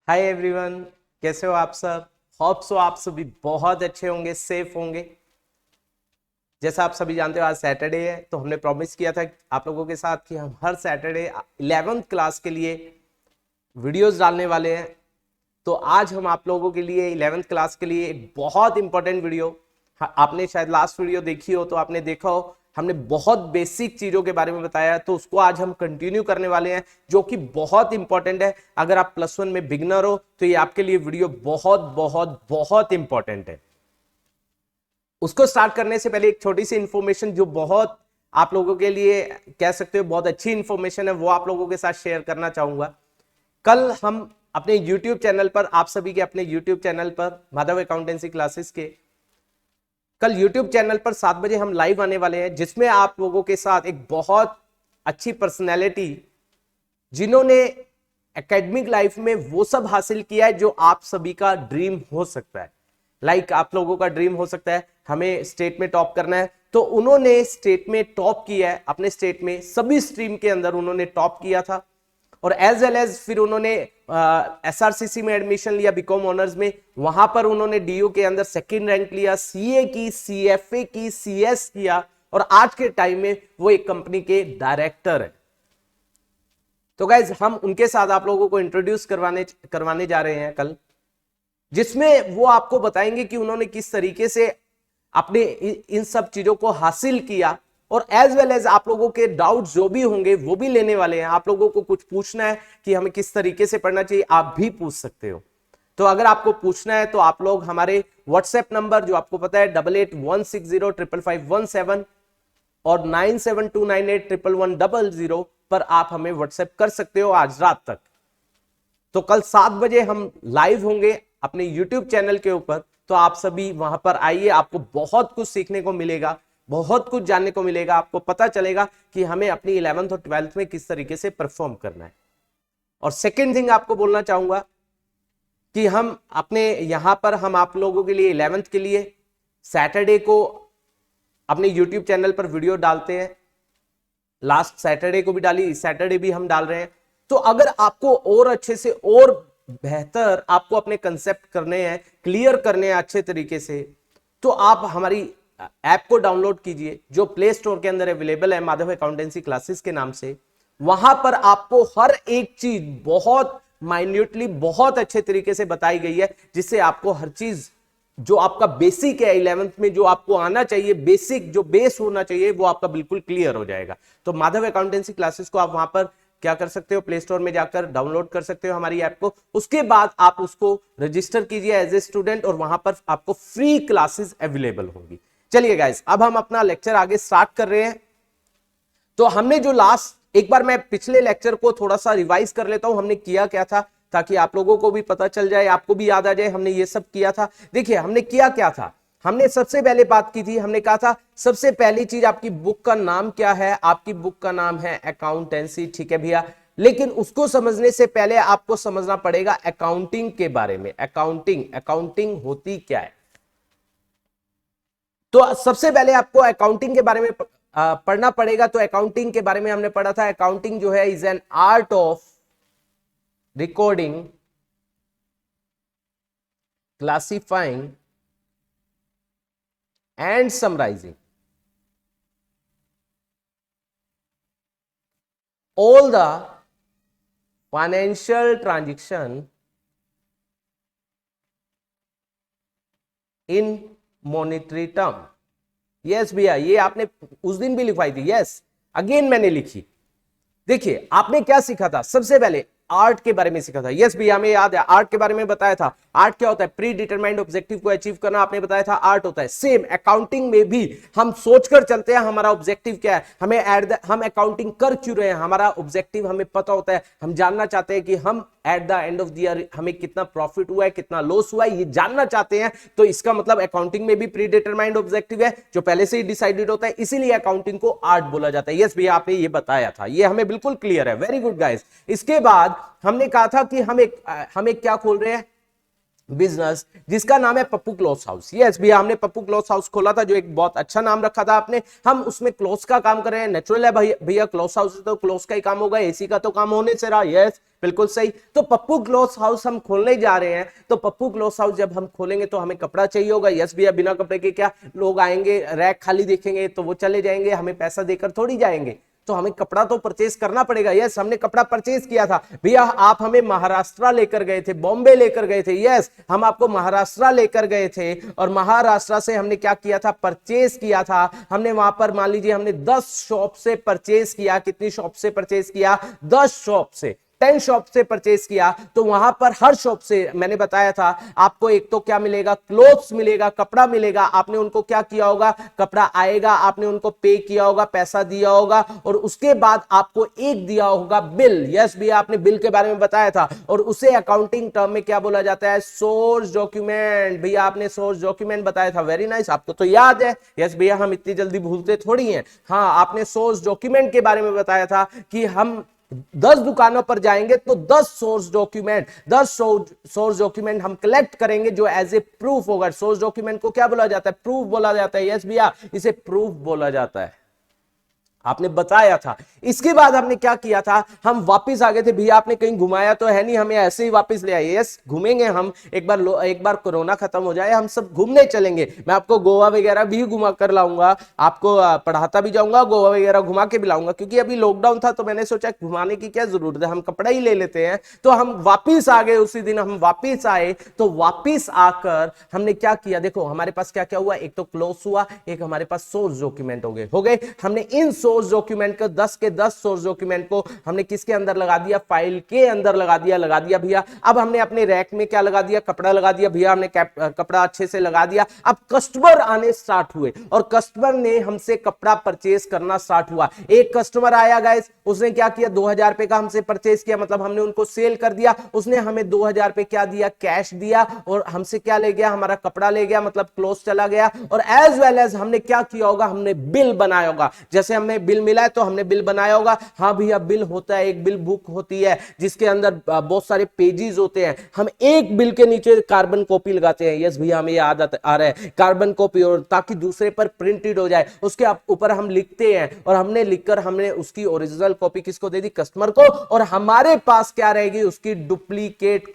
Hi everyone, कैसे हो आप सब। होप सो आप सभी बहुत अच्छे होंगे, सेफ होंगे। जैसा आप सभी जानते हो आज सैटरडे है, तो हमने प्रॉमिस किया था आप लोगों के साथ कि हम हर सैटरडे 11th क्लास के लिए वीडियोस डालने वाले हैं। तो आज हम आप लोगों के लिए 11th क्लास के लिए एक बहुत इंपॉर्टेंट वीडियो, आपने शायद लास्ट वीडियो देखी हो तो आपने देखा हो, हमने बहुत बेसिक चीजों के बारे में बताया है, तो उसको आज हम कंटिन्यू करने वाले हैं जो कि बहुत इंपॉर्टेंट है। अगर आप +1 में बिगनर हो तो ये आपके लिए वीडियो बहुत बहुत बहुत इंपॉर्टेंट है। उसको स्टार्ट करने से पहले एक छोटी सी इंफॉर्मेशन जो बहुत आप लोगों के लिए कह सकते हो बहुत अच्छी इंफॉर्मेशन है, वो आप लोगों के साथ शेयर करना चाहूंगा। कल हम अपने YouTube चैनल पर, आप सभी के अपने YouTube चैनल पर माधव अकाउंटेंसी क्लासेस के कल YouTube चैनल पर 7 बजे हम लाइव आने वाले हैं, जिसमें आप लोगों के साथ एक बहुत अच्छी पर्सनैलिटी जिन्होंने एकेडमिक लाइफ में वो सब हासिल किया है जो आप सभी का ड्रीम हो सकता है। लाइक आप लोगों का ड्रीम हो सकता है हमें स्टेट में टॉप करना है, तो उन्होंने स्टेट में टॉप किया है। अपने स्टेट में सभी स्ट्रीम के अंदर उन्होंने टॉप किया था, और एज वेल एज फिर उन्होंने एसआरसीसी में एडमिशन लिया बीकॉम ऑनर्स में। वहां पर उन्होंने डीयू के अंदर सेकंड रैंक लिया, सीए की, सीएफए की, सीएस किया, और आज के टाइम में वो एक कंपनी के डायरेक्टर है। तो गाइज हम उनके साथ आप लोगों को इंट्रोड्यूस करवाने जा रहे हैं कल, जिसमें वो आपको बताएंगे कि उन्होंने किस तरीके से अपने इन सब चीजों को हासिल किया, और एज वेल एज आप लोगों के डाउट जो भी होंगे वो भी लेने वाले हैं। आप लोगों को कुछ पूछना है कि हमें किस तरीके से पढ़ना चाहिए, आप भी पूछ सकते हो। तो अगर आपको पूछना है तो आप लोग हमारे व्हाट्सएप नंबर जो आपको पता है 8816055517 और 9729811100 पर आप हमें व्हाट्सएप कर सकते हो आज रात तक। तो कल 7 बजे हम लाइव होंगे अपने YouTube चैनल के ऊपर, तो आप सभी वहां पर आइए। आपको बहुत कुछ सीखने को मिलेगा, बहुत कुछ जानने को मिलेगा। आपको पता चलेगा कि हमें अपनी 11th और 12th में किस तरीके से परफॉर्म करना है। और सेकेंड थिंग आपको बोलना चाहूंगा कि हम अपने यहां पर हम आप लोगों के लिए 11th के लिए सैटरडे को अपने YouTube चैनल पर वीडियो डालते हैं। लास्ट सैटरडे को भी डाली, इस सैटरडे भी हम डाल रहे हैं। तो अगर आपको और अच्छे से और बेहतर आपको अपने कंसेप्ट करने हैं, क्लियर करने हैं अच्छे तरीके से, तो आप हमारी ऐप को डाउनलोड कीजिए जो प्ले स्टोर के अंदर अवेलेबल है, माधव अकाउंटेंसी क्लासेस के नाम से। वहां पर आपको हर एक चीज बहुत माइन्यूटली, बहुत अच्छे तरीके से बताई गई है, जिससे आपको हर चीज जो आपका बेसिक है 11th में जो आपको आना चाहिए, बेसिक जो बेस होना चाहिए, वो आपका बिल्कुल क्लियर हो जाएगा। तो माधव अकाउंटेंसी क्लासेस को आप वहां पर क्या कर सकते हो, प्ले स्टोर में जाकर डाउनलोड कर सकते हो हमारी ऐप को। उसके बाद आप उसको रजिस्टर कीजिए एज ए स्टूडेंट, और वहां पर आपको फ्री क्लासेस अवेलेबल होंगी। चलिए गाइस, अब हम अपना लेक्चर आगे स्टार्ट कर रहे हैं। तो हमने जो लास्ट एक बार, मैं पिछले लेक्चर को थोड़ा सा रिवाइज कर लेता हूं, हमने किया क्या था, ताकि आप लोगों को भी पता चल जाए, आपको भी याद आ जाए हमने ये सब किया था। देखिए हमने किया क्या था, हमने सबसे पहले बात की थी, हमने कहा था सबसे पहली चीज आपकी बुक का नाम क्या है। आपकी बुक का नाम है अकाउंटेंसी, ठीक है भैया। लेकिन उसको समझने से पहले आपको समझना पड़ेगा अकाउंटिंग के बारे में। अकाउंटिंग होती क्या है। तो सबसे पहले आपको अकाउंटिंग के बारे में पढ़ना पड़ेगा। तो अकाउंटिंग के बारे में हमने पढ़ा था, अकाउंटिंग जो है is an art of recording, classifying and summarizing all the financial transaction in monetary term। Yes भैया, ये आपने उस दिन भी लिखवाई थी। यस, अगेन मैंने लिखी। देखिए आपने क्या सीखा था, सबसे पहले आर्ट के बारे में सीखा था। यस भैया, हमें याद है, आर्ट के बारे में बताया था। आर्ट क्या होता है, प्री डिटरमाइंड ऑब्जेक्टिव को अचीव करना, आपने बताया था आर्ट होता है। सेम अकाउंटिंग में भी हम सोचकर चलते हैं हमारा ऑब्जेक्टिव क्या है, हम अकाउंटिंग कर क्यों रहे हैं, हमारा ऑब्जेक्टिव हमें पता होता है। हम जानना चाहते हैं कि हम at the end of the year हमें कितना प्रॉफिट हुआ है, कितना लॉस हुआ है, ये जानना चाहते हैं। तो इसका मतलब अकाउंटिंग में भी प्री डिटरमाइंड ऑब्जेक्टिव है जो पहले से ही डिसाइडेड होता है, इसीलिए अकाउंटिंग को आर्ट बोला जाता है। यस भैया, आपने ये बताया था, ये हमें बिल्कुल क्लियर है। Very good guys. इसके बाद हमने कहा था कि हम एक क्या खोल रहे हैं, बिजनेस जिसका नाम है पप्पू क्लॉथ हाउस। यस भैया, हमने पप्पू क्लॉथ हाउस खोला था, जो एक बहुत अच्छा नाम रखा था आपने। हम उसमें क्लॉथ्स का काम कर रहे हैं, नेचुरल है भैया, भैया क्लॉथ हाउस तो क्लॉथ्स का ही काम होगा, एसी का तो काम होने से रहा। यस बिल्कुल सही। तो पप्पू क्लॉथ हाउस हम खोलने जा रहे हैं, तो पप्पू क्लॉथ हाउस जब हम खोलेंगे तो हमें कपड़ा चाहिए होगा। यस भैया, बिना कपड़े के क्या लोग आएंगे, रैक खाली देखेंगे तो वो चले जाएंगे, हमें पैसा देकर थोड़ी जाएंगे, तो हमें कपड़ा तो परचेज करना पड़ेगा। यस, हमने कपड़ा परचेज किया था भैया। आप हमें महाराष्ट्र लेकर गए थे, बॉम्बे लेकर गए थे। यस, हम आपको महाराष्ट्र लेकर गए थे और महाराष्ट्र से हमने क्या किया था, परचेज किया था। हमने वहां पर मान लीजिए हमने 10 शॉप से परचेज किया। कितनी शॉप से परचेज किया? 10 शॉप से, 10 शॉप से परचेज किया। तो वहां पर हर शॉप से मैंने बताया था आपको एक तो क्या मिलेगा, क्लोथ्स मिलेगा, कपड़ा मिलेगा। आपने उनको क्या किया होगा, कपड़ा आएगा, आपने उनको पे किया होगा, पैसा दिया होगा, और उसके बाद आपको एक दिया होगा बिल। यस भैया, आपने बिल के बारे में बताया था, और उसे अकाउंटिंग टर्म में क्या बोला जाता है, सोर्स डॉक्यूमेंट। भैया आपने सोर्स डॉक्यूमेंट बताया था, वेरी नाइस, आपको तो याद है। यस भैया, हम इतनी जल्दी भूलते थोड़ी हैं। हाँ, आपने सोर्स डॉक्यूमेंट के बारे में बताया था कि हम 10 दुकानों पर जाएंगे तो 10 सोर्स डॉक्यूमेंट, 10 सोर्स डॉक्यूमेंट हम कलेक्ट करेंगे जो एज ए प्रूफ होगा। सोर्स डॉक्यूमेंट को क्या बोला जाता है, प्रूफ बोला जाता है। यस भैया, इसे प्रूफ बोला जाता है, आपने बताया था। इसके बाद हमने क्या किया था, हम वापस आ गए थे। भैया आपने कहीं घुमाया तो है नहीं, हमें ऐसे ही वापस ले आए। यस, घूमेंगे हम, एक बार कोरोना खत्म हो जाए हम सब घूमने चलेंगे। मैं आपको गोवा वगैरह भी घुमा कर लाऊंगा, आपको पढ़ाता भी जाऊंगा, गोवा वगैरह घुमा के भी लाऊंगा, क्योंकि अभी लॉकडाउन था तो मैंने सोचा घुमाने की क्या जरूरत है, हम कपड़ा ही ले लेते हैं। तो हम वापिस आ गए, उसी दिन हम वापिस आए। तो वापिस आकर हमने क्या किया, देखो हमारे पास क्या क्या हुआ, एक तो क्लोज हुआ, एक हमारे पास सोर्स डॉक्यूमेंट हो गए। हमने इन सोर्स डॉक्यूमेंट को 10 के 10 सोर्स डॉक्यूमेंट को हमने किसके अंदर लगा दिया, फाइल के अंदर लगा दिया भैया। अब हमने अपने रैक में क्या लगा दिया, कपड़ा लगा दिया भैया, हमने कपड़ा अच्छे से लगा दिया। अब कस्टमर आने स्टार्ट हुए और कस्टमर ने हमसे कपड़ा परचेज करना स्टार्ट हुआ। एक कस्टमर आया गाइस, उसने क्या किया, 2000 रुपए का हमसे परचेज किया, मतलब हमने उनको सेल कर दिया। उसने हमें 2000 रुपए क्या दिया, कैश दिया, और हमसे क्या ले गया, हमारा कपड़ा ले गया, मतलब क्लोज चला गया। और एज वेल एज हमने क्या किया होगा, हमने बिल बनाया होगा। जैसे हमें बिल मिला है तो हमने बिल बनाया होगा। हाँ भैया, बिल होता है, एक बिल बुक होती है जिसके अंदर बहुत सारे पेजेस होते हैं। हम एक बिल के नीचे कार्बन कॉपी लगाते हैं। यस भैया, हमें याद आ रहा है, कार्बन कॉपी, और ताकि दूसरे पर प्रिंटेड हो जाए, उसके ऊपर हम लिखते हैं, और हमने लिखकर हमने उसकी ओरिजिनल कॉपी किसको दे दी, कस्टमर को, और हमारे पास क्या रहेगी, उसकी डुप्लीकेट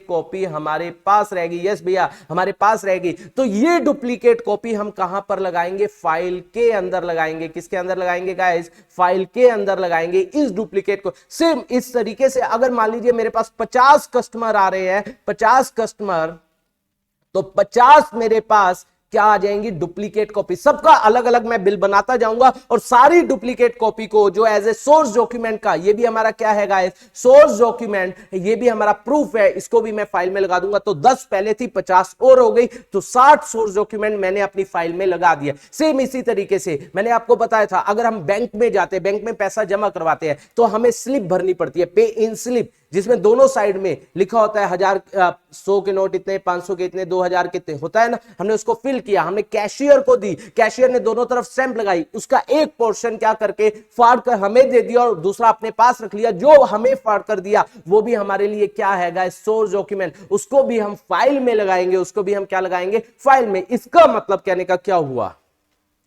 कॉपी हमारे पास रहेगी। यस भैया, हमारे पास रहेगी। तो ये डुप्लीकेट कॉपी हम कहां पर लगाएंगे, फाइल के अंदर लगाएंगे। किसके अंदर लगाएंगे गाइस, फाइल के अंदर लगाएंगे इस डुप्लीकेट को। सेम इस तरीके से अगर मान लीजिए मेरे पास 50 कस्टमर आ रहे हैं, 50 कस्टमर, तो 50 मेरे पास क्या आ जाएंगी, डुप्लीकेट कॉपी। सबका अलग अलग मैं बिल बनाता जाऊंगा, और सारी डुप्लीकेट कॉपी को जो एज ए सोर्स डॉक्यूमेंट का, ये भी हमारा क्या है गाइस, सोर्स डॉक्यूमेंट, ये भी हमारा प्रूफ है, इसको भी मैं फाइल में लगा दूंगा। तो 10 पहले थी, 50 और हो गई, तो 60 सोर्स डॉक्यूमेंट मैंने अपनी फाइल में लगा दिया। सेम इसी तरीके से मैंने आपको बताया था, अगर हम बैंक में जाते हैं, बैंक में पैसा जमा करवाते हैं, तो हमें स्लिप भरनी पड़ती है, पे इन स्लिप, जिसमें दोनों साइड में लिखा होता है 1000, 100 के नोट इतने, 500 के इतने, 2000 के इतने, होता है ना। हमने उसको फिल किया, हमने कैशियर को दी, कैशियर ने दोनों तरफ स्टैंप लगाई, उसका एक पोर्शन क्या करके फाड़ कर हमें दे दिया, और दूसरा अपने पास रख लिया। जो हमें फाड़ कर दिया वो भी हमारे लिए क्या है गाइस, सोर्स डॉक्यूमेंट, उसको भी हम फाइल में लगाएंगे, उसको भी हम क्या लगाएंगे, फाइल में। इसका मतलब कहने का क्या हुआ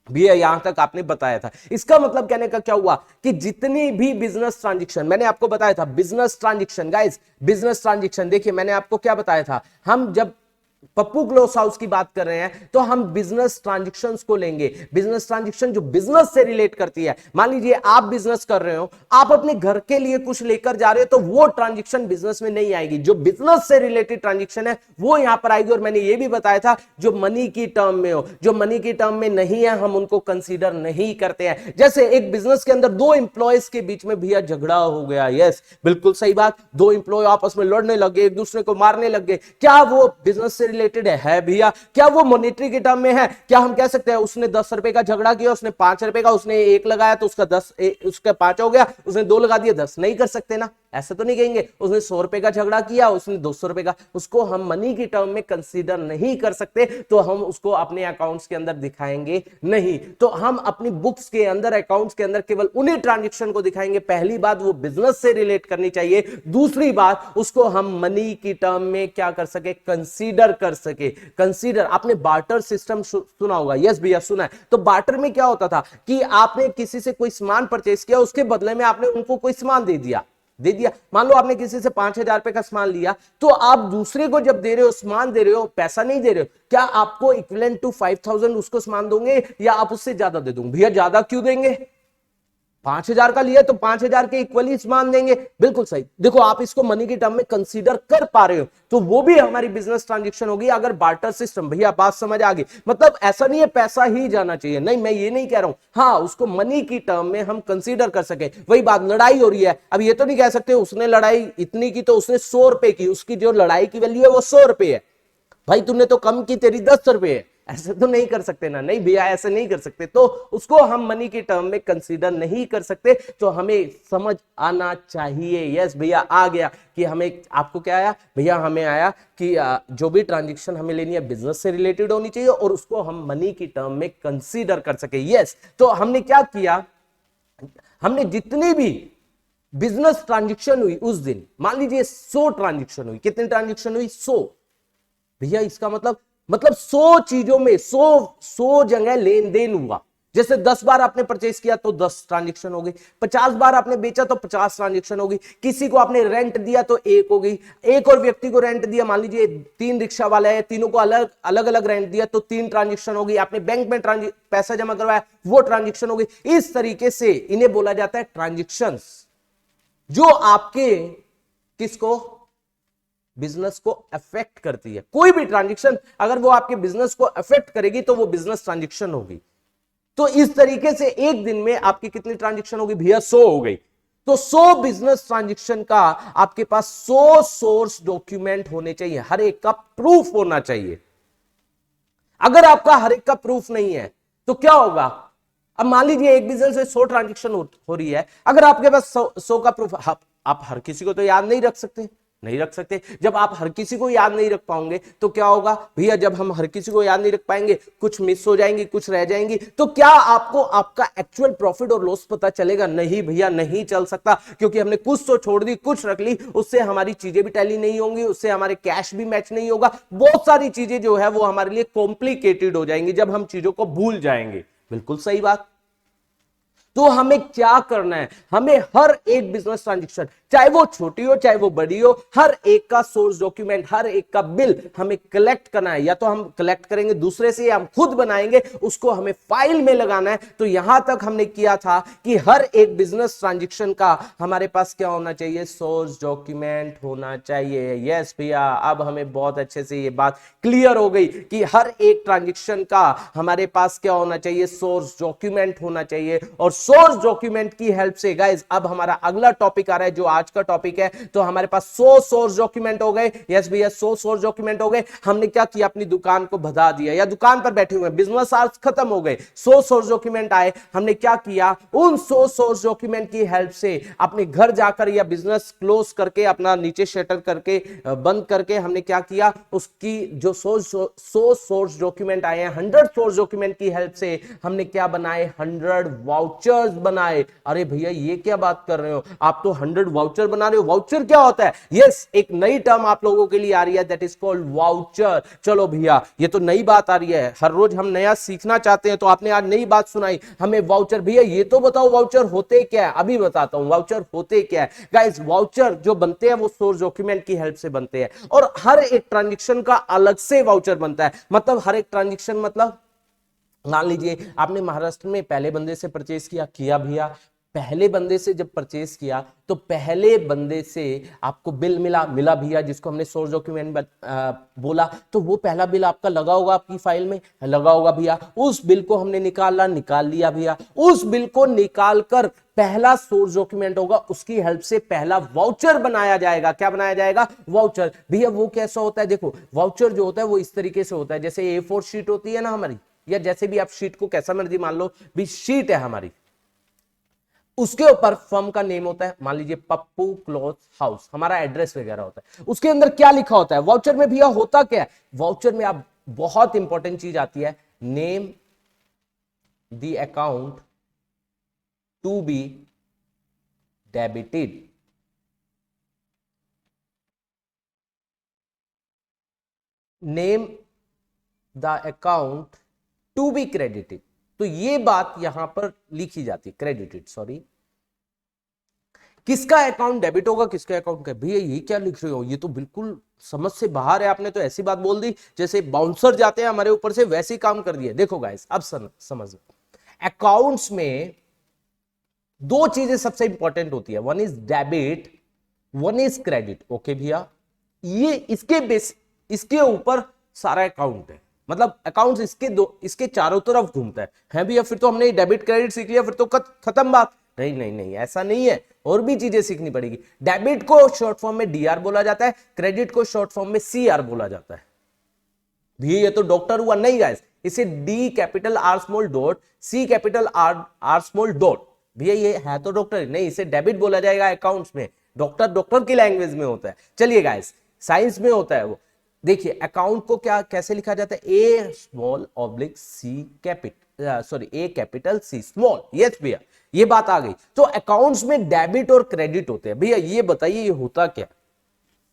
भैया, यहां तक आपने बताया था। इसका मतलब कहने का क्या हुआ कि जितनी भी बिजनेस ट्रांजैक्शन, मैंने आपको बताया था business transaction guys, business transaction, देखिए मैंने आपको क्या बताया था, हम जब पप्पू क्लॉथ हाउस की बात कर रहे हैं तो हम बिजनेस ट्रांजैक्शंस को लेंगे। बिजनेस ट्रांजैक्शन जो बिजनेस से रिलेट करती है, मान लीजिए आप बिजनेस कर रहे हो, आप अपने घर के लिए कुछ लेकर जा रहे हो, तो वो ट्रांजैक्शन बिजनेस में नहीं आएगी। जो बिजनेस से रिलेटेड ट्रांजैक्शन है वो यहां पर आएगी। और मैंने ये भी बताया था जो मनी की टर्म में हो, जो मनी की टर्म में नहीं है, हम उनको कंसीडर नहीं करते हैं। जैसे एक बिजनेस के अंदर 2 एम्प्लॉयज के बीच में भैया झगड़ा हो गया, यस बिल्कुल सही बात, 2 एम्प्लॉय आपस में लड़ने लग गए, एक दूसरे को मारने लग गए, क्या वो बिजनेस से रिलेटेड है भैया, क्या वो मॉनेटरी के टर्म में है? क्या हम कह सकते हैं उसने 10 रुपए का झगड़ा किया, उसने 5 रुपए का, उसने 1 लगाया तो उसका 10, उसका 5 हो गया, उसने 2 लगा दिया 10, नहीं कर सकते ना। ऐसा तो नहीं कहेंगे उसने 100 रुपए का झगड़ा किया, उसने 200 रुपए का, उसको हम मनी की टर्म में कंसीडर नहीं कर सकते, तो हम उसको अपने अकाउंट्स के अंदर दिखाएंगे नहीं। तो हम अपनी बुक्स के अंदर, अकाउंट्स के अंदर केवल उन्हीं ट्रांजेक्शन को दिखाएंगे। पहली बात वो बिजनेस से रिलेट करनी चाहिए, दूसरी बात उसको हम मनी की टर्म में क्या कर सके, कंसीडर कर सके। कंसीडर, आपने बार्टर सिस्टम सुना होगा, यस भैया सुना है। तो बार्टर में क्या होता था कि आपने किसी से कोई सामान परचेस किया, उसके बदले में आपने उनको कोई सामान दे दिया। मान लो आपने किसी से 5,000 रुपए का सामान लिया, तो आप दूसरे को जब दे रहे हो, सामान दे रहे हो, पैसा नहीं दे रहे हो, क्या आपको इक्विवेलेंट टू 5,000 उसको सामान दोगे या आप उससे ज्यादा दे दोगे? भैया ज्यादा क्यों देंगे, 5,000 का लिया तो 5,000 के इक्वली सामान देंगे। बिल्कुल सही। देखो आप इसको मनी की टर्म में कंसीडर कर पा रहे हो, तो वो भी हमारी बिजनेस ट्रांजैक्शन होगी अगर बार्टर सिस्टम। भैया बात समझ आ गई? मतलब ऐसा नहीं है पैसा ही जाना चाहिए, नहीं मैं ये नहीं कह रहा हूं, हाँ उसको मनी की टर्म में हम कंसीडर कर सके। वही बात, लड़ाई हो रही है, अब ये तो नहीं कह सकते उसने लड़ाई इतनी की तो उसने 100 रुपए की, उसकी जो लड़ाई की वैल्यू है वो 100 रुपए है, भाई तुमने तो कम की, तेरी 10 रुपए है। ऐसे तो नहीं कर सकते ना, नहीं भैया ऐसे नहीं कर सकते, तो उसको हम मनी की टर्म में कंसीडर नहीं कर सकते। तो हमें समझ आना चाहिए, यस भैया आ गया कि हमें, आपको क्या आया भैया? हमें आया कि जो भी ट्रांजैक्शन हमें लेनी है बिजनेस से रिलेटेड होनी चाहिए और उसको हम मनी की टर्म में कंसीडर कर सके। यस, तो हमने क्या किया, हमने जितनी भी बिजनेस ट्रांजैक्शन हुई उस दिन, मान लीजिए 100 ट्रांजैक्शन हुई, कितनी ट्रांजैक्शन हुई? 100। भैया इसका मतलब 100 चीजों में 100 जगह लेन देन हुआ। जैसे 10 बार आपने परचेस किया तो 10 ट्रांजैक्शन हो गई, 50 बार आपने बेचा तो 50 ट्रांजैक्शन हो गई, किसी को आपने रेंट दिया तो एक हो गई, एक और व्यक्ति को रेंट दिया, मान लीजिए 3 रिक्शा वाला है, तीनों को अलग अलग रेंट दिया तो 3 ट्रांजैक्शन हो गई, आपने बैंक में पैसा जमा करवाया वो ट्रांजैक्शन हो गई। इस तरीके से इन्हें बोला जाता है ट्रांजैक्शंस, जो आपके किसको, बिजनेस को अफेक्ट करती है। कोई भी ट्रांजैक्शन अगर वो आपके बिजनेस को अफेक्ट करेगी तो वो बिजनेस ट्रांजैक्शन होगी। तो इस तरीके से एक दिन में आपकी कितनी ट्रांजैक्शन होगी भैया? 100 हो गई। तो 100 बिजनेस ट्रांजैक्शन का आपके पास 100 सोर्स डॉक्यूमेंट होने चाहिए, हर एक का प्रूफ होना चाहिए। अगर आपका हर एक का प्रूफ नहीं है तो क्या होगा? अब मान लीजिए एक बिजनेस में 100 ट्रांजैक्शन हो रही है, अगर आपके पास 100 का प्रूफ, आप हर किसी को तो याद नहीं रख सकते, नहीं रख सकते। जब आप हर किसी को याद नहीं रख पाओगे तो क्या होगा भैया? जब हम हर किसी को याद नहीं रख पाएंगे, कुछ मिस हो जाएंगी, कुछ रह जाएंगी, तो क्या आपको आपका एक्चुअल प्रॉफिट और लॉस पता चलेगा? नहीं भैया, नहीं चल सकता, क्योंकि हमने कुछ तो छोड़ दी, कुछ रख ली, उससे हमारी चीजें भी टैली नहीं होंगी, उससे हमारे कैश भी मैच नहीं होगा, बहुत सारी चीजें जो है वो हमारे लिए कॉम्प्लिकेटेड हो जाएंगी जब हम चीजों को भूल जाएंगे। बिल्कुल सही बात। तो हमें क्या करना है? हमें हर एक बिजनेस ट्रांजैक्शन, चाहे वो छोटी हो चाहे वो बड़ी हो, हर एक का सोर्स डॉक्यूमेंट, हर एक का बिल हमें कलेक्ट करना है। या तो हम कलेक्ट करेंगे दूसरे से या हम खुद बनाएंगे, उसको हमें फाइल में लगाना है। तो यहां तक हमने किया था कि हर एक बिजनेस ट्रांजैक्शन का हमारे पास क्या होना चाहिए? सोर्स डॉक्यूमेंट होना चाहिए। यस भैया, अब हमें बहुत अच्छे से ये बात क्लियर हो गई कि हर एक ट्रांजैक्शन का हमारे पास क्या होना चाहिए? सोर्स डॉक्यूमेंट होना चाहिए। और सोर्स डॉक्यूमेंट की हेल्प से गाइस अब हमारा अगला टॉपिक आ रहा है जो आज का टॉपिक है। तो हमारे पास 100 सोर्स डॉक्यूमेंट हो गए। यस भैया, 100 सोर्स डॉक्यूमेंट हो गए। हमने क्या किया? अपनी दुकान को बधा दिया, या दुकान पर बैठे हुए बिजनेस आवर्स खत्म हो गए, 100 सोर्स डॉक्यूमेंट आए। हमने क्या किया? उन 100 सोर्स डॉक्यूमेंट की हेल्प से अपने घर जाकर या बिजनेस क्लोज करके, अपना नीचे शटर करके बंद करके, हमने क्या किया? उसकी जो 100 सोर्स डॉक्यूमेंट आए हैं, 100 सोर्स डॉक्यूमेंट की हेल्प से हमने क्या बनाए? 100 वाउचर्स बनाए। अरे भैया ये क्या बात कर रहे हो, आप तो 100 वाउचर बना रहे हो। वाउचर क्या होता है? यस, एक नई टर्म आप लोगों के लिए आ रही है, दैट इज कॉल्ड वाउचर। चलो भैया, ये तो नई बात आ रही है, हर रोज हम नया सीखना चाहते हैं, तो आपने आज नई बात सुनाई हमें वाउचर। भैया ये तो बताओ वाउचर होते क्या है? अभी बताता हूं वाउचर होते क्या है। गाइस वाउचर जो बनते हैं वो सोर्स डॉक्यूमेंट की हेल्प से बनते हैं, और हर एक ट्रांजैक्शन का अलग से वाउचर बनता है। मतलब हर एक ट्रांजैक्शन, मतलब मान लीजिए आपने महाराष्ट्र में पहले बंदे से परचेस किया भैया, पहले बंदे से जब परचेस किया तो पहले बंदे से आपको बिल मिला भैया, जिसको हमने सोर्स डॉक्यूमेंट बोला, तो वो पहला बिल आपका लगा होगा, आपकी फाइल में लगा होगा भैया। उस बिल को हमने निकाल लिया भैया। उस बिल को निकाल कर पहला सोर्स डॉक्यूमेंट होगा, उसकी हेल्प से पहला वाउचर बनाया जाएगा। क्या बनाया जाएगा? वाउचर। भैया वो कैसा होता है? देखो वाउचर जो होता है वो इस तरीके से होता है, जैसे A4 शीट होती है ना हमारी, या जैसे भी आप शीट को कैसा मर्जी मान लो, भी शीट है हमारी, उसके ऊपर फर्म का नेम होता है, मान लीजिए पप्पू क्लॉथ हाउस, हमारा एड्रेस वगैरह होता है। उसके अंदर क्या लिखा होता है वाउचर में भैया, होता क्या है वाउचर में, आप बहुत इंपॉर्टेंट चीज आती है, name the account to be debited, name the account to be credited. तो ये बात यहां पर लिखी जाती है, क्रेडिटेड सॉरी, किसका अकाउंट डेबिट होगा किसका अकाउंट का। भैया ये क्या लिख रहे हो, ये तो बिल्कुल समझ से बाहर है, आपने तो ऐसी बात बोल दी जैसे बाउंसर जाते हैं हमारे ऊपर से, वैसे ही काम कर दिया। देखो गाइस अब समझ, अकाउंट्स में दो चीजें सबसे इंपॉर्टेंट होती है, one is debit, one is credit. Okay भैया, ये इसके ऊपर सारा अकाउंट है, मतलब अकाउंट्स इसके चारों तरफ घूमता है भैया। फिर तो हमने डेबिट क्रेडिट सीख लिया, फिर तो खत्म बात। नहीं नहीं नहीं, ऐसा नहीं है, और भी चीजें सीखनी पड़ेगी। डेबिट को शॉर्ट फॉर्म में डीआर बोला जाता है, क्रेडिट को शॉर्ट फॉर्म में सीआर बोला जाता है। भैया ये तो डॉक्टर हुआ नहीं गाइस, इसे D capital R small dot C capital R small dot, भैया ये है तो डॉक्टर नहीं, इसे डेबिट बोला जाएगा अकाउंट्स में। डॉक्टर की लैंग्वेज में होता है। चलिए गाइस साइंस में होता है वो। देखिए अकाउंट को क्या कैसे लिखा जाता है, A small oblique C capital, sorry A capital C small. Yes भैया ये बात आ गई। तो अकाउंट्स में डेबिट और क्रेडिट होते हैं। भैया ये बताइए ये होता क्या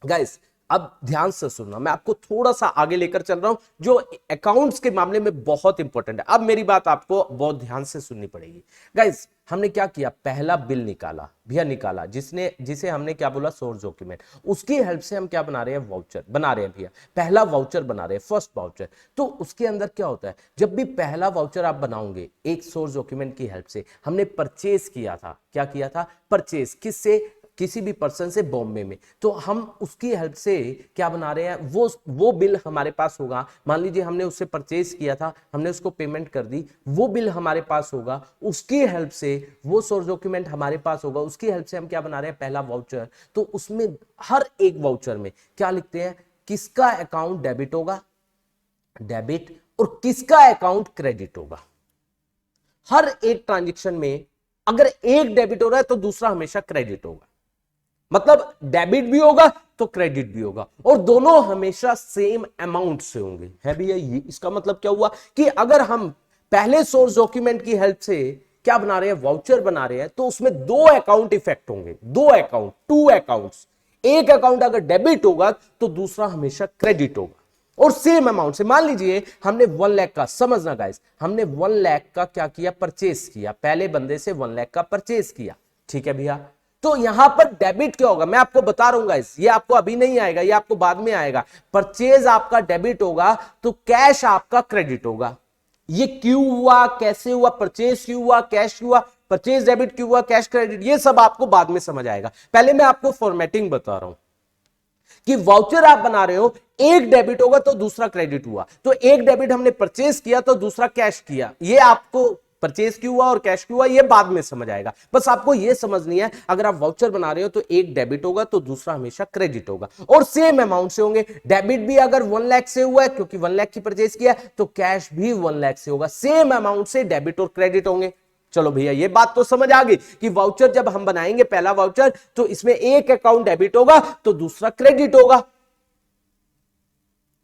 गाइस, अब ध्यान से सुनना, मैं आपको थोड़ा सा आगे लेकर चल रहा हूं जो अकाउंट्स के मामले में बहुत इंपॉर्टेंट है। अब मेरी बात आपको बहुत ध्यान से सुननी पड़ेगी गाइस। हमने क्या किया, पहला बिल निकाला भैया, निकाला जिसे हमने क्या बोला, सोर्स डॉक्यूमेंट। उसकी हेल्प से हम क्या बना रहे हैं, वाउचर बना रहे हैं भैया, पहला वाउचर बना रहे हैं, फर्स्ट वाउचर। तो उसके अंदर क्या होता है, जब भी पहला वाउचर आप बनाओगे एक सोर्स डॉक्यूमेंट की हेल्प से, हमने परचेज किया था, क्या किया था, परचेज, किससे, किसी भी पर्सन से बॉम्बे में, तो हम उसकी हेल्प से क्या बना रहे हैं, वो बिल हमारे पास होगा। मान लीजिए हमने उससे परचेज किया था, हमने उसको पेमेंट कर दी, वो बिल हमारे पास होगा, उसकी हेल्प से वो सोर्स डॉक्यूमेंट हमारे पास होगा, उसकी हेल्प से हम क्या बना रहे हैं, पहला वाउचर। तो उसमें हर एक वाउचर में क्या लिखते हैं, किसका अकाउंट डेबिट होगा, डेबिट, और किसका अकाउंट क्रेडिट होगा। हर एक ट्रांजेक्शन में अगर एक डेबिट हो रहा है तो दूसरा हमेशा क्रेडिट होगा, मतलब डेबिट भी होगा तो क्रेडिट भी होगा, और दोनों हमेशा सेम अमाउंट से होंगे। है भैया ये इसका मतलब क्या हुआ कि अगर हम पहले सोर्स डॉक्यूमेंट की हेल्प से क्या बना रहे हैं, वाउचर बना रहे हैं, तो उसमें दो अकाउंट इफेक्ट होंगे, दो अकाउंट, टू अकाउंट्स। एक अकाउंट अगर डेबिट होगा तो दूसरा हमेशा क्रेडिट होगा, और सेम अमाउंट से। मान लीजिए हमने 1 लाख का, समझना गाइस, हमने 1 लाख का क्या किया, परचेस किया, पहले बंदे से 1 लाख का परचेस किया, ठीक है भैया। तो यहां पर डेबिट क्या होगा, मैं आपको बता रहा हूं गाइस, ये आपको अभी नहीं आएगा, ये आपको बाद में आएगा। परचेज आपका डेबिट होगा तो कैश आपका क्रेडिट होगा। ये क्यों हुआ, कैसे हुआ, परचेज क्यों हुआ, कैश क्यों हुआ, परचेज डेबिट क्यों हुआ, कैश क्रेडिट, ये सब आपको बाद में समझ आएगा। पहले मैं आपको फॉर्मेटिंग बता रहा हूं कि वाउचर आप बना रहे हो, एक डेबिट होगा तो दूसरा क्रेडिट हुआ, तो एक डेबिट हमने परचेज किया तो दूसरा कैश किया। ये आपको परचेज क्यों हुआ और कैश क्यों हुआ ये बाद में समझ आएगा, बस आपको ये समझनी है। अगर आप वाउचर बना रहे हो तो एक डेबिट होगा तो दूसरा हमेशा क्रेडिट होगा, और सेम अमाउंट से होंगे। डेबिट भी अगर 1 लाख से हुआ है क्योंकि 1 लाख की परचेज किया, तो कैश भी 1 लाख से होगा, सेम अमाउंट से डेबिट और क्रेडिट होंगे। चलो भैया ये बात तो समझ आ गई कि वाउचर जब हम बनाएंगे पहला वाउचर, तो इसमें एक अकाउंट डेबिट होगा तो दूसरा क्रेडिट होगा।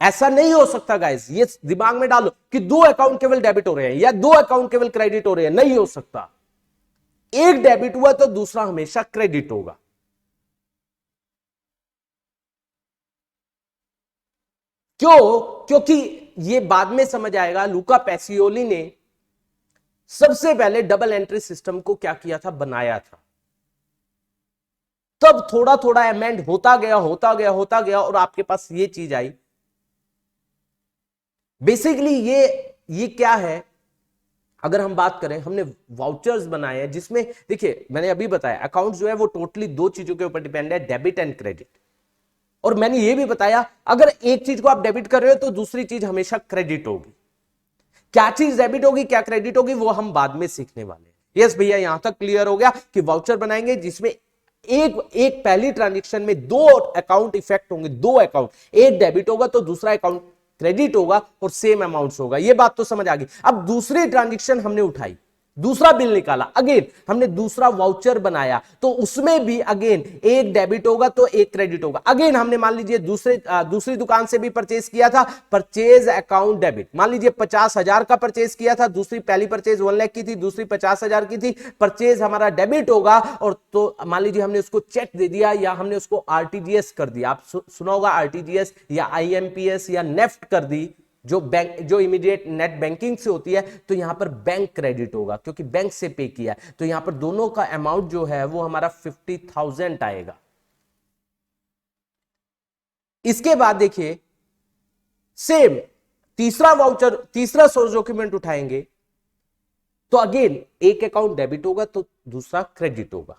ऐसा नहीं हो सकता गाइस, ये दिमाग में डालो कि दो अकाउंट केवल डेबिट हो रहे हैं या दो अकाउंट केवल क्रेडिट हो रहे हैं, नहीं हो सकता। एक डेबिट हुआ तो दूसरा हमेशा क्रेडिट होगा। क्यों, क्योंकि ये बाद में समझ आएगा। लूका पैसियोली ने सबसे पहले डबल एंट्री सिस्टम को क्या किया था, बनाया था। तब थोड़ा थोड़ा अमेंड होता गया होता गया होता गया और आपके पास ये चीज आई। बेसिकली ये क्या है, अगर हम बात करें, हमने वाउचर्स बनाए हैं जिसमें देखिए मैंने अभी बताया अकाउंट जो है वो टोटली दो चीजों के ऊपर डिपेंड है, डेबिट एंड क्रेडिट। और मैंने ये भी बताया अगर एक चीज को आप डेबिट कर रहे हो तो दूसरी चीज हमेशा क्रेडिट होगी। क्या चीज डेबिट होगी क्या क्रेडिट होगी वो हम बाद में सीखने वाले हैं। यस भैया यहां तक क्लियर हो गया कि वाउचर बनाएंगे जिसमें एक पहली ट्रांजेक्शन में दो अकाउंट इफेक्ट होंगे, दो अकाउंट, एक डेबिट होगा तो दूसरा अकाउंट क्रेडिट होगा और सेम अमाउंट्स होगा। ये बात तो समझ आ गई। अब दूसरी ट्रांजेक्शन हमने उठाई, दूसरा बिल निकाला, अगेन हमने दूसरा वाउचर बनाया, तो उसमें भी अगेन एक डेबिट होगा तो एक क्रेडिट होगा। अगेन हमने मान लीजिए दूसरी दुकान से भी परचेज किया था, परचेज अकाउंट डेबिट, मान लीजिए 50,000 का परचेज किया था, दूसरी पहली परचेज 1 लाख की थी, दूसरी 50,000 की थी, परचेज हमारा डेबिट होगा। और तो मान लीजिए हमने उसको चेक दे दिया या हमने उसको आरटीजीएस कर दिया, आप सुना होगा आरटीजीएस या आईएमपीएस या नेफ्ट कर दी, जो इमीडिएट नेट बैंकिंग से होती है, तो यहां पर बैंक क्रेडिट होगा क्योंकि बैंक से पे किया है, तो यहां पर दोनों का अमाउंट जो है वो हमारा 50,000 आएगा। इसके बाद देखिए सेम तीसरा वाउचर, तीसरा सोर्स डॉक्यूमेंट उठाएंगे तो अगेन एक अकाउंट डेबिट होगा तो दूसरा क्रेडिट होगा।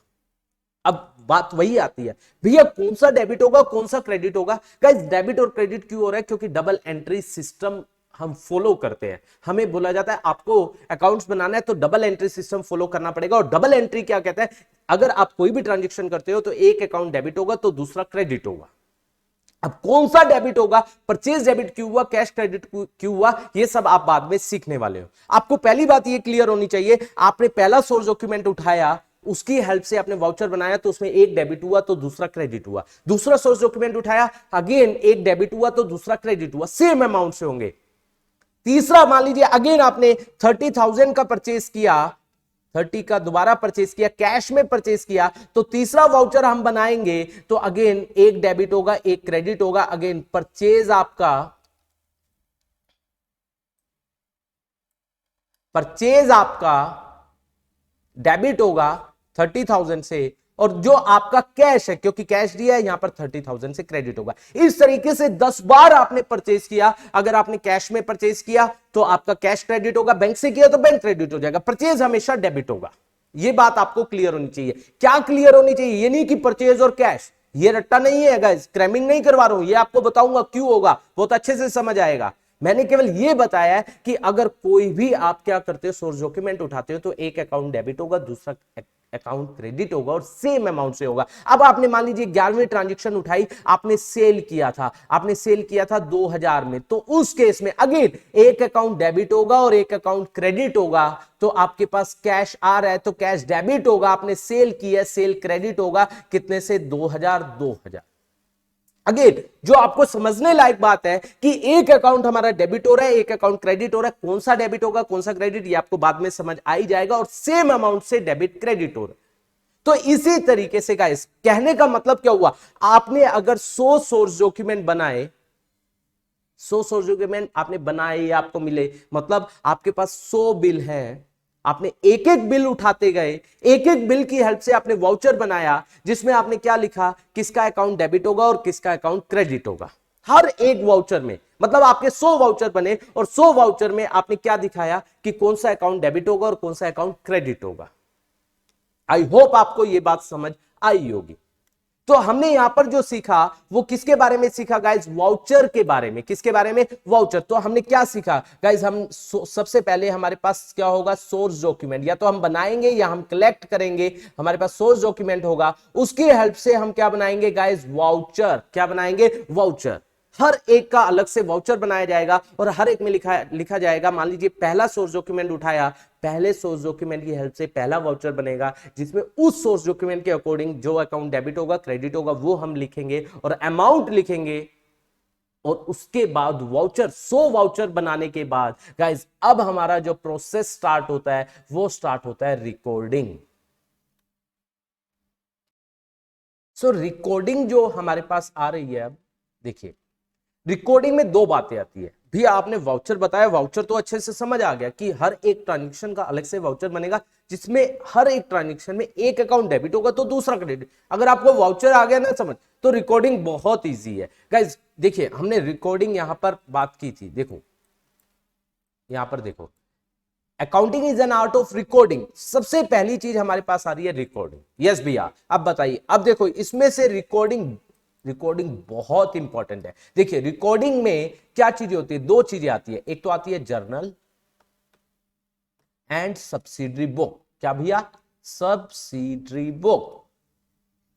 अब बात वही आती है, भैया कौन सा डेबिट होगा कौन सा क्रेडिट होगा। गाइस डेबिट और क्रेडिट क्यों हो रहा है, क्योंकि डबल एंट्री सिस्टम हम फॉलो करते हैं। हमें बोला जाता है आपको अकाउंट्स बनाना है तो डबल एंट्री सिस्टम फॉलो करना पड़ेगा। और डबल एंट्री क्या कहता है, अगर आप कोई भी ट्रांजेक्शन करते हो तो एक अकाउंट डेबिट होगा तो दूसरा क्रेडिट होगा। अब कौन सा डेबिट होगा, परचेज डेबिट क्यों हुआ, कैश क्रेडिट क्यों हुआ, ये सब आप बाद में सीखने वाले हो। आपको पहली बात ये क्लियर होनी चाहिए, आपने पहला सोर्स डॉक्यूमेंट उठाया, उसकी हेल्प से आपने वाउचर बनाया तो उसमें एक डेबिट हुआ तो दूसरा क्रेडिट हुआ। दूसरा सोर्स डॉक्यूमेंट उठाया, अगेन एक डेबिट हुआ तो दूसरा क्रेडिट हुआ, सेम अमाउंट से होंगे। तीसरा मान लीजिए अगेन आपने 30,000 का परचेज किया, 30 का दोबारा परचेज किया, कैश में परचेज किया, तो तीसरा वाउचर हम बनाएंगे तो अगेन एक डेबिट होगा एक क्रेडिट होगा। अगेन परचेज आपका डेबिट होगा 30,000 से, और जो आपका कैश है, क्योंकि कैश दिया है, यहां पर 30,000 से क्रेडिट होगा। इस तरीके से 10 बार आपने परचेज किया। अगर आपने कैश में परचेज किया तो आपका कैश क्रेडिट होगा, बैंक से किया तो बैंक क्रेडिट हो जाएगा, परचेज हमेशा डेबिट होगा। यह बात आपको क्लियर होनी चाहिए। क्या क्लियर होनी चाहिए, ये नहीं कि परचेज और कैश, ये रट्टा नहीं है गाइस, क्रैमिंग नहीं करवा रहा हूं, ये आपको बताऊंगा क्यों होगा, बहुत अच्छे से समझ आएगा। मैंने केवल यह बताया है कि अगर कोई भी आप क्या करते हो, सोर्स डॉक्यूमेंट उठाते हो तो एक अकाउंट डेबिट होगा दूसरा अकाउंट क्रेडिट होगा और सेम अमाउंट से होगा। अब आपने मान लीजिए 11वीं ट्रांजैक्शन उठाई, आपने सेल किया था 2,000 में, तो उस केस में अगेन एक अकाउंट डेबिट होगा और एक अकाउंट क्रेडिट होगा। तो आपके पास कैश आ रहा है तो कैश डेबिट होगा, आपने सेल किया, सेल क्रेडिट होगा, कितने से 2,000। अगेन जो आपको समझने लायक बात है कि एक अकाउंट हमारा डेबिट हो रहा है एक अकाउंट क्रेडिट हो रहा है, कौन सा डेबिट होगा कौन सा क्रेडिट, ये आपको बाद में समझ आ ही जाएगा, और सेम अमाउंट से डेबिट क्रेडिट हो रहा है। तो इसी तरीके से गाइस कहने का मतलब क्या हुआ, आपने अगर 100 सोर्स डॉक्यूमेंट बनाए, 100 सोर्स डॉक्यूमेंट आपने बनाए या आपको मिले, मतलब आपके पास 100 बिल हैं, आपने एक एक बिल उठाते गए, एक एक बिल की हेल्प से आपने वाउचर बनाया जिसमें आपने क्या लिखा, किसका अकाउंट डेबिट होगा और किसका अकाउंट क्रेडिट होगा हर एक वाउचर में। मतलब आपके 100 वाउचर बने और 100 वाउचर में आपने क्या दिखाया कि कौन सा अकाउंट डेबिट होगा और कौन सा अकाउंट क्रेडिट होगा। आई होप आपको यह बात समझ आई होगी। तो हमने यहां पर जो सीखा वो किसके बारे में सीखा गाइज, वाउचर के बारे में। किसके बारे में, वाउचर। तो हमने क्या सीखा गाइज, हम सबसे पहले हमारे पास क्या होगा, सोर्स डॉक्यूमेंट, या तो हम बनाएंगे या हम कलेक्ट करेंगे, हमारे पास सोर्स डॉक्यूमेंट होगा, उसकी हेल्प से हम क्या बनाएंगे गाइज, वाउचर। क्या बनाएंगे, वाउचर। हर एक का अलग से वाउचर बनाया जाएगा और हर एक में लिखा जाएगा। मान लीजिए पहला सोर्स डॉक्यूमेंट उठाया, पहले सोर्स डॉक्यूमेंट की हेल्प से पहला वाउचर बनेगा जिसमें उस सोर्स डॉक्यूमेंट के अकॉर्डिंग जो अकाउंट डेबिट होगा क्रेडिट होगा वो हम लिखेंगे और अमाउंट लिखेंगे। और उसके बाद वाउचर, 100 वाउचर बनाने के बाद गाइज अब हमारा जो प्रोसेस स्टार्ट होता है वो स्टार्ट होता है रिकॉर्डिंग। सो रिकॉर्डिंग जो हमारे पास आ रही है, अब देखिए रिकॉर्डिंग में दो बातें आती है। भी आपने वाउचर बताया, वाउचर तो अच्छे से समझ आ गया कि हर एक ट्रांजैक्शन का अलग से वाउचर बनेगा जिसमें हर एक ट्रांजैक्शन में एक अकाउंट डेबिट होगा तो दूसरा क्रेडिट। अगर आपको वाउचर आ गया ना समझ, तो रिकॉर्डिंग बहुत इजी है गाइज। देखिए हमने रिकॉर्डिंग यहां पर बात की थी, देखो यहां पर देखो, accounting is an art of recording. सबसे पहली चीज हमारे पास आ रही है रिकॉर्डिंग। यस भैया, अब बताइए, अब देखो इसमें से रिकॉर्डिंग बहुत इंपॉर्टेंट है। देखिए रिकॉर्डिंग में क्या चीजें होती है, दो चीजें आती है, एक तो आती है जर्नल एंड सब्सिडरी बुक। क्या भैया, सब्सिडरी बुक।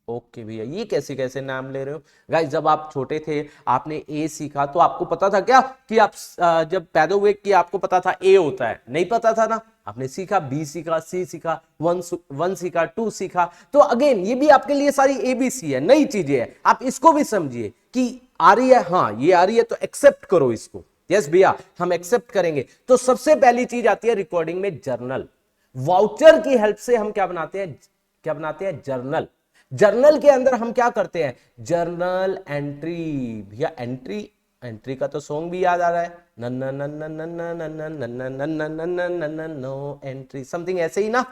ओके भैया, ये कैसे कैसे नाम ले रहे हो गाइस। जब आप छोटे थे आपने ए सीखा तो आपको पता था क्या कि आप जब पैदा हुए कि आपको पता था ए होता है, नहीं पता था ना। आपने सीखा, बी सीखा, सी सीखा, वन सीखा, टू सीखा। तो अगेन ये भी आपके लिए सारी एबीसी है, नई चीजें है, आप इसको भी समझिए कि आ रही है, हाँ ये आ रही है तो एक्सेप्ट करो इसको। यस भैया हम एक्सेप्ट करेंगे। तो सबसे पहली चीज आती है रिकॉर्डिंग में जर्नल। वाउचर की हेल्प से हम क्या बनाते हैं, क्या बनाते हैं, जर्नल। जर्नल के अंदर हम क्या करते हैं, जर्नल एंट्री। भैया एंट्री, एंट्री का तो सॉन्ग भी याद आ रहा है, नो एंट्री, समथिंग ऐसे ही ना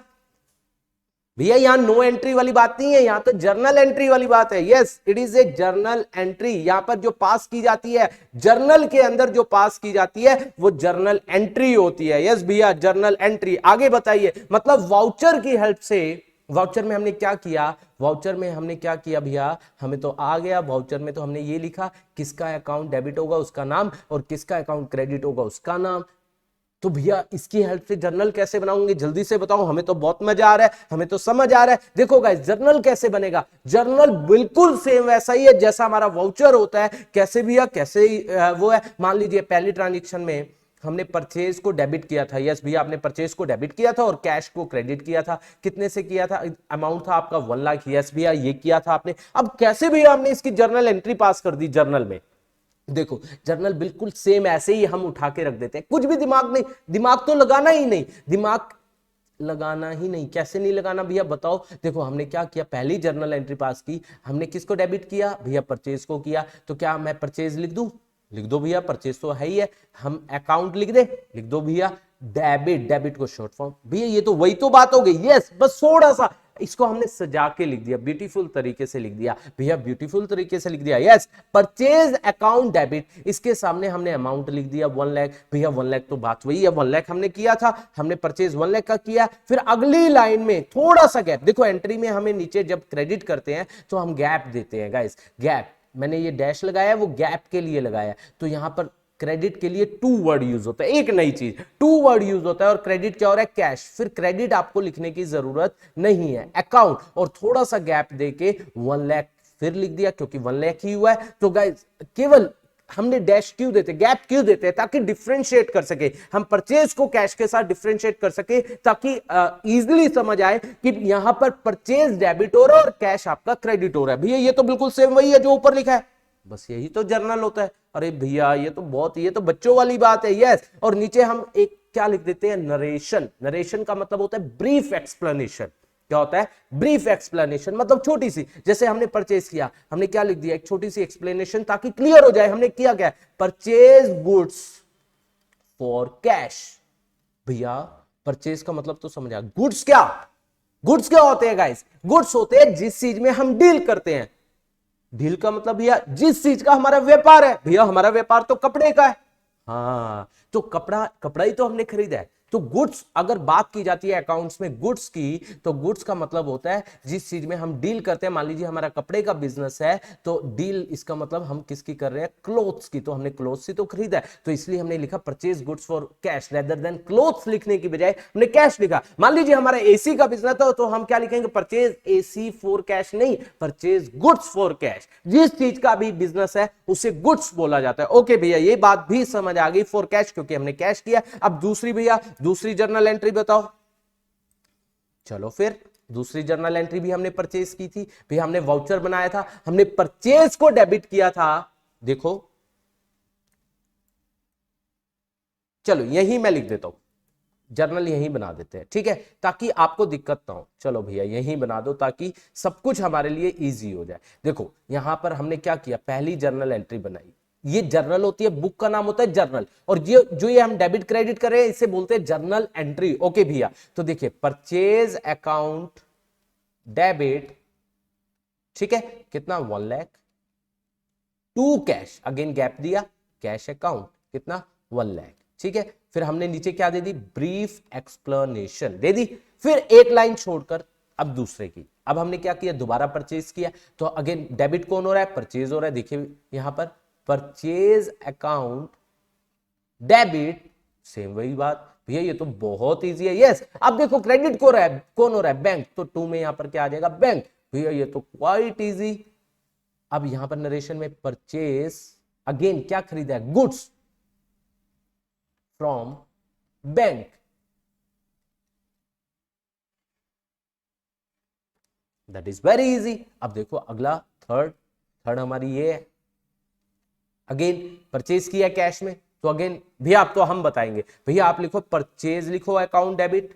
भैया। यहां नो एंट्री वाली बात नहीं है, यहां तो जर्नल एंट्री वाली बात है। Yes it is a journal entry. यहां पर जो पास की जाती है जर्नल के अंदर, जो पास की जाती है वो जर्नल एंट्री होती है। यस भैया जर्नल एंट्री। आगे बताइए, मतलब वाउचर की हेल्प से, वाउचर में हमने क्या किया, वाउचर में हमने क्या किया भैया, हमें तो आ गया वाउचर में, तो हमने ये लिखा किसका अकाउंट डेबिट होगा उसका नाम और किसका अकाउंट क्रेडिट होगा उसका नाम। तो भैया इसकी हेल्प से जर्नल कैसे बनाऊंगे, जल्दी से बताओ, हमें तो बहुत मजा आ रहा है, हमें तो समझ आ रहा है। देखो गाइस जर्नल कैसे बनेगा, जर्नल बिल्कुल सेम वैसा ही है जैसा हमारा वाउचर होता है। कैसे भैया, कैसे वो है, मान लीजिए पहली ट्रांजेक्शन में हमने परचेज को डेबिट किया था। यस भैया आपने परचेज को डेबिट किया था और कैश को क्रेडिट किया था। कितने से किया था, अमाउंट था आपका 1 लाख। यस भैया ये किया था आपने। अब कैसे भैया हमने इसकी जर्नल एंट्री पास कर दी जर्नल में, देखो जर्नल बिल्कुल सेम ऐसे ही हम उठा के रख देते हैं, कुछ भी दिमाग नहीं, दिमाग तो लगाना ही नहीं, दिमाग लगाना ही नहीं। कैसे नहीं लगाना भैया बताओ, देखो हमने क्या किया, पहली जर्नल एंट्री पास की, हमने किसको डेबिट किया भैया, परचेज को किया। तो क्या मैं परचेज लिख दूं, लिख दो भैया, परचेज तो है ही है। हम अकाउंट लिख दे, लिख दो भैया डेबिट, डेबिट को शॉर्ट फॉर्म। भैया ये तो वही तो बात हो गई। यस बस थोड़ा सा इसको हमने सजा के लिख दिया, ब्यूटीफुल तरीके से लिख दिया भैया, ब्यूटीफुल तरीके से लिख दिया। यस परचेज अकाउंट डेबिट, इसके सामने हमने अमाउंट लिख दिया 1 लाख। भैया 1 लाख तो बात वही है, 1 लाख हमने किया था, हमने परचेज 1 लाख का किया। फिर अगली लाइन में थोड़ा सा गैप, देखो एंट्री में हमें नीचे जब क्रेडिट करते हैं तो हम गैप देते हैं गाइस, गैप। मैंने ये डैश लगाया वो गैप के लिए लगाया। तो यहां पर क्रेडिट के लिए 2 वर्ड यूज होता है, एक नई चीज 2 वर्ड यूज होता है। और क्रेडिट क्या हो रहा है, कैश। फिर क्रेडिट आपको लिखने की जरूरत नहीं है, अकाउंट, और थोड़ा सा गैप देके 1 लाख फिर लिख दिया क्योंकि 1 लाख ही हुआ है। तो गाइस केवल हमने डैश क्यों देते, गैप क्यों देते हैं, ताकि डिफरेंशिएट कर सके, हम परचेज को कैश के साथ डिफरेंशिएट कर सके, ताकि इजीली समझ आए कि यहां पर परचेज डेबिट हो रहा है और कैश आपका क्रेडिट हो रहा है। भैया ये तो बिल्कुल सेम वही है जो ऊपर लिखा है, बस यही तो जर्नल होता है। अरे भैया ये तो बहुत, ये तो बच्चों वाली बात है। यस और नीचे हम एक क्या लिख देते हैं, नरेशन। नरेशन का मतलब होता है ब्रीफ एक्सप्लेनेशन। क्या होता है, ब्रीफ एक्सप्लेनेशन, मतलब छोटी सी, जैसे हमने परचेज किया, हमने क्या लिख दिया, एक छोटी सी एक्सप्लेनेशन ताकि क्लियर हो जाए हमने किया क्या, परचेज गुड्स फॉर कैश। भैया परचेज का मतलब तो समझ आ, गुड्स क्या, गुड्स क्या होते हैं गाइस, गुड्स होते हैं जिस चीज में हम डील करते हैं। डील का मतलब भैया जिस चीज का हमारा व्यापार है। भैया हमारा व्यापार तो कपड़े का है, हाँ तो कपड़ा, कपड़ा ही तो हमने खरीदा है। तो गुड्स अगर बात की जाती है अकाउंट्स में गुड्स की, तो गुड्स का मतलब होता है जिस चीज में हम डील करते हैं। मान लीजिए हमारा कपड़े का बिजनेस है, तो डील इसका मतलब हम किसकी कर रहे हैं, क्लोथ्स की। तो हमने क्लोथ्स ही तो खरीदा है, तो इसलिए हमने लिखा purchase goods for cash rather than clothes लिखने की बजाय हमने कैश लिखा। मान लीजिए हमारा एसी का बिजनेस है, तो हम क्या लिखेंगे, परचेज एसी फॉर कैश नहीं, परचेज गुड्स फॉर कैश। जिस चीज का भी बिजनेस है उसे गुड्स बोला जाता है। ओके भैया ये बात भी समझ आ गई, फॉर कैश क्योंकि हमने कैश किया। अब दूसरी भैया, दूसरी जर्नल एंट्री बताओ। चलो फिर दूसरी जर्नल एंट्री भी हमने परचेज की थी भैया, हमने वाउचर बनाया था, हमने परचेज को डेबिट किया था। देखो चलो यही मैं लिख देता हूं, जर्नल यहीं बना देते हैं, ठीक है, ताकि आपको दिक्कत ना हो। चलो भैया यहीं बना दो ताकि सब कुछ हमारे लिए इजी हो जाए। देखो यहां पर हमने क्या किया, पहली जर्नल एंट्री बनाई। ये जर्नल होती है, बुक का नाम होता है जर्नल, और ये जो ये हम डेबिट क्रेडिट कर रहे हैं इसे बोलते हैं जर्नल एंट्री। ओके भैया तो देखिए परचेज अकाउंट डेबिट, ठीक है, कितना 1 lakh, to cash, again gap दिया, कैश अकाउंट कितना 1 लाख, ठीक है। फिर हमने नीचे क्या दे दी, ब्रीफ एक्सप्लेनेशन दे दी। फिर एक लाइन छोड़कर अब दूसरे की, अब हमने क्या किया, दोबारा परचेज किया। तो अगेन डेबिट कौन हो रहा है, परचेज हो रहा है। देखिए यहां पर परचेज अकाउंट डेबिट, सेम वही बात भैया, ये तो बहुत इजी है। यस अब देखो क्रेडिट को रहा है, कौन हो रहा है, बैंक, तो टू में यहां पर क्या आ जाएगा, बैंक। भैया ये तो क्वाइट इजी। अब यहां पर नरेशन में परचेज, अगेन क्या खरीदा है, goods from bank, that is very easy. अब देखो अगला थर्ड हमारी ये है, अगेन परचेज किया कैश में, तो अगेन भैया आप तो हम बताएंगे, भैया आप लिखो परचेज, लिखो अकाउंट डेबिट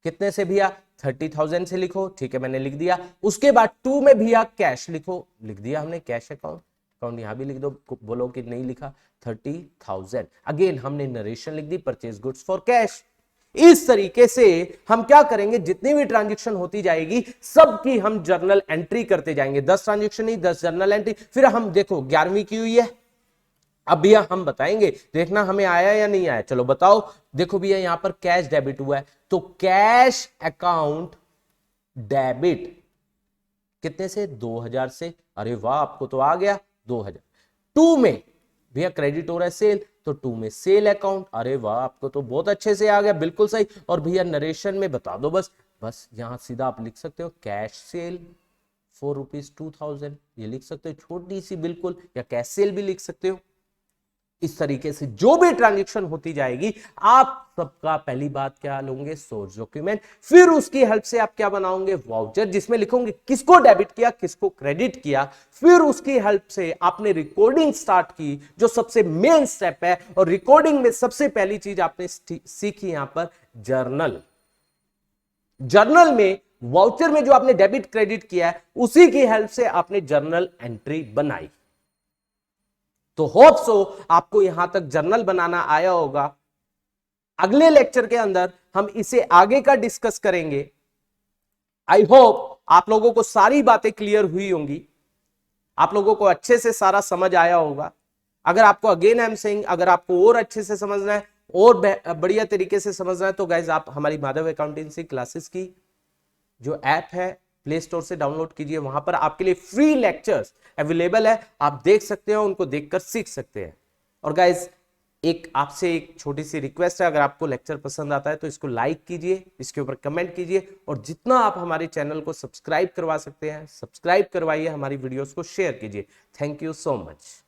कितने से भैया 30,000 से लिखो, ठीक है मैंने लिख दिया। उसके बाद 2 में भैया कैश लिखो, लिख दिया हमने कैश अकाउंट यहां भी लिख दो, बोलो कि नहीं लिखा 30,000। अगेन हमने नरेशन लिख दी परचेज गुड्स फॉर कैश। इस तरीके से हम क्या करेंगे, जितनी भी ट्रांजैक्शन होती जाएगी सबकी हम जर्नल एंट्री करते जाएंगे। 10 ट्रांजैक्शन नहीं 10 जर्नल एंट्री। फिर हम देखो 11वीं की हुई है, अब भैया हम बताएंगे, देखना हमें आया या नहीं आया, चलो बताओ। देखो भैया यहां पर कैश डेबिट हुआ है, तो कैश अकाउंट डेबिट कितने से 2000 से, अरे वाह आपको तो आ गया 2000। 2 में भैया क्रेडिट हो रहा है सेल, तो 2 में सेल अकाउंट, अरे वाह आपको तो बहुत अच्छे से आ गया, बिल्कुल सही। और भैया नरेशन में बता दो, बस यहां सीधा आप लिख सकते हो कैश सेल फॉर ₹2000, ये लिख सकते हो छोटी सी बिल्कुल, या कैश सेल भी लिख सकते हो। इस तरीके से जो भी ट्रांजैक्शन होती जाएगी आप सबका पहली बात क्या लोगे, सोर्स डॉक्यूमेंट। फिर उसकी हेल्प से आप क्या बनाओगे, वाउचर, जिसमें लिखोगे किसको डेबिट किया किसको क्रेडिट किया। फिर उसकी हेल्प से आपने रिकॉर्डिंग स्टार्ट की, जो सबसे मेन स्टेप है। और रिकॉर्डिंग में सबसे पहली चीज आपने सीखी यहां पर जर्नल में वाउचर में जो आपने डेबिट क्रेडिट किया है उसी की हेल्प से आपने जर्नल एंट्री बनाई। तो होप सो आपको यहां तक जर्नल बनाना आया होगा। अगले लेक्चर के अंदर हम इसे आगे का डिस्कस करेंगे। आई होप आप लोगों को सारी बातें क्लियर हुई होंगी, आप लोगों को अच्छे से सारा समझ आया होगा। अगर आपको अगेन आई एम सेइंग, अगर आपको और अच्छे से समझना है और बढ़िया तरीके से समझना है तो गाइज आप हमारी माधव अकाउंटेंसी क्लासेस की जो ऐप है प्ले स्टोर से डाउनलोड कीजिए, वहां पर आपके लिए फ्री लेक्चर्स अवेलेबल है, आप देख सकते हो, उनको देखकर सीख सकते हैं। और गाइज एक आपसे एक छोटी सी रिक्वेस्ट है, अगर आपको लेक्चर पसंद आता है तो इसको लाइक कीजिए, इसके ऊपर कमेंट कीजिए, और जितना आप हमारे चैनल को सब्सक्राइब करवा सकते हैं सब्सक्राइब करवाइए, हमारी वीडियोस को शेयर कीजिए। Thank you so much.